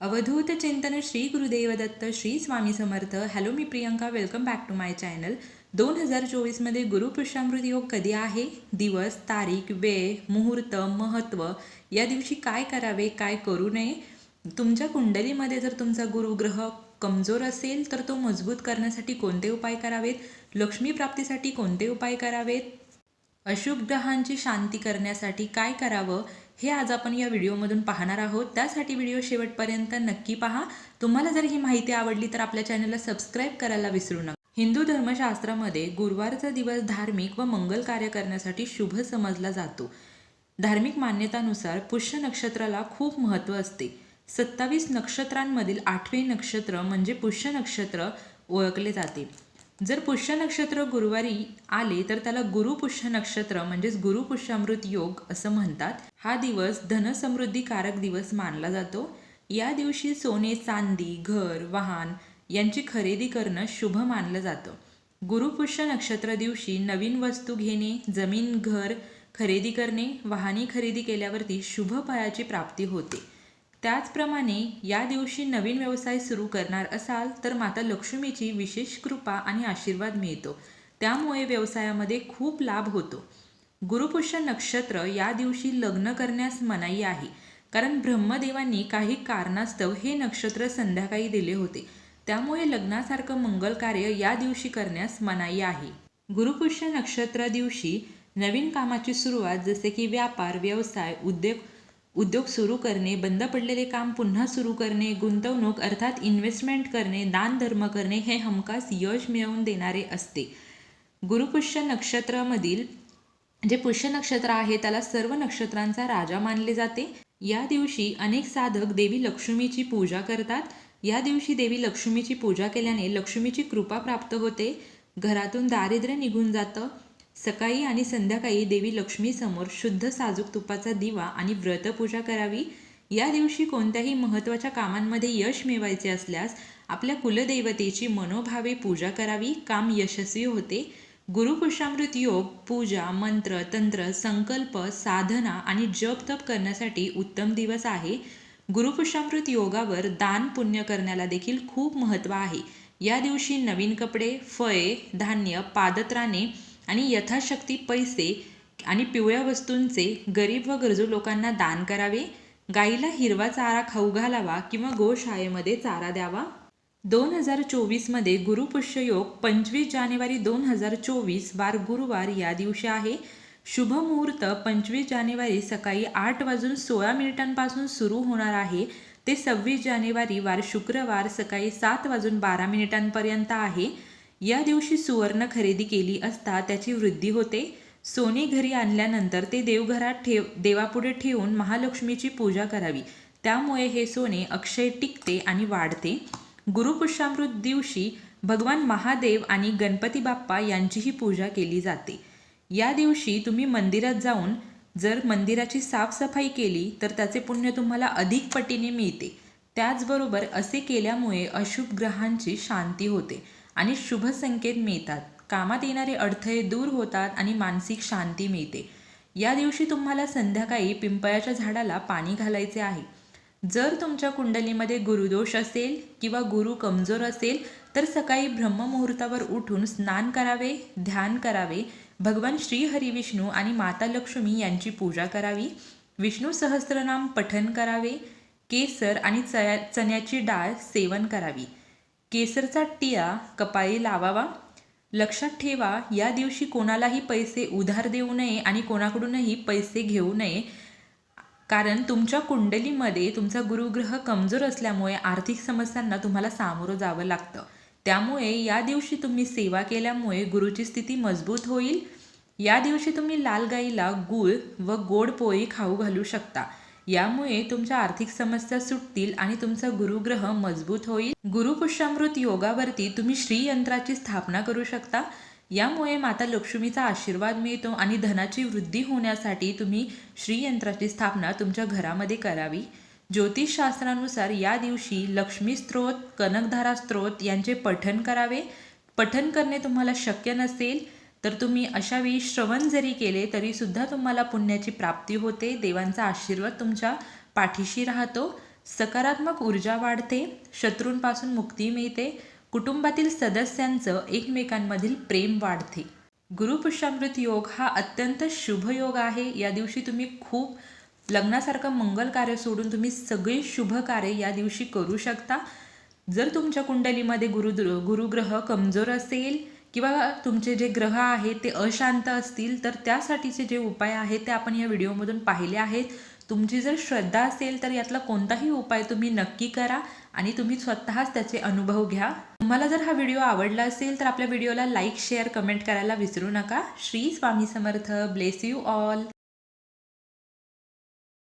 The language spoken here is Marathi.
अवधूत चिंतन श्री गुरुदेव दत्त श्री स्वामी समर्थ. हॅलो, मी Priyanka. Welcome back to my channel. 2024मध्ये गुरुपुष्यामृत योग कधी आहे? दिवस, तारीख, वेळ, मुहूर्त, महत्त्व, या दिवशी काय करावे, काय करू नये, तुमच्या कुंडलीमध्ये जर तुमचा गुरुग्रह कमजोर असेल तर तो मजबूत करण्यासाठी कोणते उपाय करावेत, लक्ष्मी प्राप्तीसाठी कोणते उपाय करावेत, अशुभ ग्रहांची शांती करण्यासाठी काय करावं, हे आज आपण या व्हिडिओमधून पाहणार आहोत. त्यासाठी व्हिडिओ शेवटपर्यंत नक्की पहा. तुम्हाला जर ही माहिती आवडली तर आपल्या चॅनलला सबस्क्राईब करायला विसरू नका. हिंदू धर्मशास्त्रामध्ये गुरुवारचा दिवस धार्मिक व मंगल कार्य करण्यासाठी शुभ समजला जातो. धार्मिक मान्यतानुसार पुष्य नक्षत्राला खूप महत्त्व असते. 27 नक्षत्रांमधील 8वे नक्षत्र म्हणजे पुष्य नक्षत्र ओळखले जाते. जर पुष्य नक्षत्र गुरुवारी आले तर त्याला गुरुपुष्य नक्षत्र म्हणजेच गुरुपुष्यामृत योग असं म्हणतात. हा दिवस धनसमृद्धीकारक दिवस मानला जातो. या दिवशी सोने, चांदी, घर, वाहन यांची खरेदी करणं शुभ मानलं जातं. गुरुपुष्य नक्षत्र दिवशी नवीन वस्तू घेणे, जमीन, घर खरेदी करणे, वाहने खरेदी केल्यावरती शुभ फळाची प्राप्ती होते. त्याचप्रमाणे या दिवशी नवीन व्यवसाय सुरू करणार असाल तर माता लक्ष्मीची विशेष कृपा आणि आशीर्वाद मिळतो. त्यामुळे व्यवसायामध्ये खूप लाभ होतो. गुरुपुष्य नक्षत्र या दिवशी लग्न करण्यास मनाई आहे, कारण ब्रह्मदेवांनी काही कारणास्तव हे नक्षत्र संध्याकाळी दिले होते. त्यामुळे लग्नासारखं मंगल कार्य या दिवशी करण्यास मनाई आहे. गुरुपुष्य नक्षत्र दिवशी नवीन कामाची सुरुवात, जसे की व्यापार, व्यवसाय, उद्योग सुरू करणे, बंद पडलेले काम पुन्हा सुरू करणे, गुंतवणूक अर्थात इन्व्हेस्टमेंट करणे, दान धर्म करणे हे हमखास यश मिळवून देणारे असते. गुरुपुष्य नक्षत्रामधील जे पुष्य नक्षत्र आहे त्याला सर्व नक्षत्रांचा राजा मानले जाते. या दिवशी अनेक साधक देवी लक्ष्मीची पूजा करतात. या दिवशी देवी लक्ष्मीची पूजा केल्याने लक्ष्मीची कृपा प्राप्त होते. घरातून दारिद्र्य निघून जातं. सकाळी आणि संध्याकाळी देवी लक्ष्मी समोर शुद्ध साजूक तुपाचा दिवा आणि व्रतपूजा करावी. या दिवशी कोणत्याही महत्त्वाच्या कामांमध्ये यश मिळवायचे असल्यास आपल्या कुलदैवतेची मनोभावे पूजा करावी. काम यशस्वी होते. गुरुपुष्यामृत योग पूजा, मंत्र, तंत्र, संकल्प, साधना आणि जप तप करण्यासाठी उत्तम दिवस आहे. गुरुपुष्यामृत योगावर दान पुण्य करण्याला देखील खूप महत्त्व आहे. या दिवशी नवीन कपडे, फळे, धान्य, पादत्राणे आणि यथाशक्ती पैसे आणि पिवळ्या वस्तूंचे गरीब व गरजू लोकांना दान करावे. गाईला हिरवा चारा खाऊ घालावा किंवा गोशाळेमध्ये चारा द्यावा. 2024मध्ये गुरुपुष्य योग 25 जानेवारी 2024 वार गुरुवार या दिवशी आहे. शुभ मुहूर्त 25 जानेवारी सकाळी 8:16 सुरू होणार आहे ते 26 जानेवारी वार शुक्रवार सकाळी 7:12 आहे. या दिवशी सुवर्ण खरेदी केली असता त्याची वृद्धी होते. सोने घरी आणल्यानंतर ते देवघरात देवापुढे ठेवून महालक्ष्मीची पूजा करावी. त्यामुळे हे सोने अक्षय टिकते आणि वाढते. गुरुपुष्यामृत दिवशी भगवान महादेव आणि गणपती बाप्पा यांचीही पूजा केली जाते. या दिवशी तुम्ही मंदिरात जाऊन जर मंदिराची साफसफाई केली तर त्याचे पुण्य तुम्हाला अधिक पटीने मिळते. त्याचबरोबर असे केल्यामुळे अशुभ ग्रहांची शांती होते आणि शुभ संकेत मिळतात. कामात येणारे अडथळे दूर होतात आणि मानसिक शांती मिळते. या दिवशी तुम्हाला संध्याकाळी पिंपळाच्या झाडाला पाणी घालायचे आहे. जर तुमच्या कुंडलीमध्ये गुरुदोष असेल किंवा गुरु कमजोर असेल तर सकाळी ब्रह्ममुहूर्तावर उठून स्नान करावे, ध्यान करावे, भगवान श्री हरी विष्णू आणि माता लक्ष्मी यांची पूजा करावी, विष्णू सहस्त्रनाम पठण करावे, केसर आणि चण्याची डाळ सेवन करावी, केसरचा टिळा कपाळी लावावा. लक्षात ठेवा, या दिवशी कोणालाही पैसे उधार देऊ नये आणि कोणाकडूनही पैसे घेऊ नये, कारण तुमच्या कुंडलीमध्ये तुमचा गुरुग्रह कमजोर असल्यामुळे आर्थिक समस्यांना तुम्हाला सामोरं जावं लागतं. त्यामुळे या दिवशी तुम्ही सेवा केल्यामुळे गुरुची स्थिती मजबूत होईल. या दिवशी तुम्ही लाल गाईला गूळ व गोड पोळी खाऊ घालू शकता. यामुळे तुमच्या आर्थिक समस्या सुटतील आणि तुमचा गुरुग्रह मजबूत होईल. गुरुपुष्यामृत योगावरती तुम्ही श्रीयंत्राची स्थापना करू शकता. यामुळे माता लक्ष्मीचा आशीर्वाद मिळतो आणि धनाची वृद्धी होण्यासाठी तुम्ही श्रीयंत्राची स्थापना तुमच्या घरामध्ये करावी. ज्योतिषशास्त्रानुसार या दिवशी लक्ष्मी स्तोत्र, कनकधारा स्तोत्र यांचे पठण करावे. पठण करणे तुम्हाला शक्य नसेल तर तुम्ही अशा वेळी श्रवण जरी केले तरी सुद्धा तुम्हाला पुण्याची प्राप्ती होते. देवांचा आशीर्वाद तुमच्या पाठीशी राहतो. सकारात्मक ऊर्जा वाढते, शत्रूंपासून मुक्ती मिळते, कुटुंबातील सदस्यांचं एकमेकांमधील प्रेम वाढते. गुरुपुष्यामृत योग हा अत्यंत शुभ योग आहे. या दिवशी तुम्ही खूप लग्नासारखं मंगल कार्य सोडून तुम्ही सगळी शुभ कार्य या दिवशी करू शकता. जर तुमच्या कुंडलीमध्ये गुरुग्रह कमजोर असेल किंवा तुमचे जे ग्रह आहेत ते अशांत असतील तर त्यासाठीचे जे उपाय आहेत ते आपण या व्हिडिओमधून पाहिले आहेत. तुमची जर श्रद्धा असेल तर यातला कोणताही उपाय तुम्ही नक्की करा आणि तुम्ही स्वतःच त्याचे अनुभव घ्या. तुम्हाला जर हा व्हिडिओ आवडला असेल तर आपल्या व्हिडिओला लाईक, शेअर, कमेंट करायला विसरू नका. Shri Swami Samarth. Bless you all.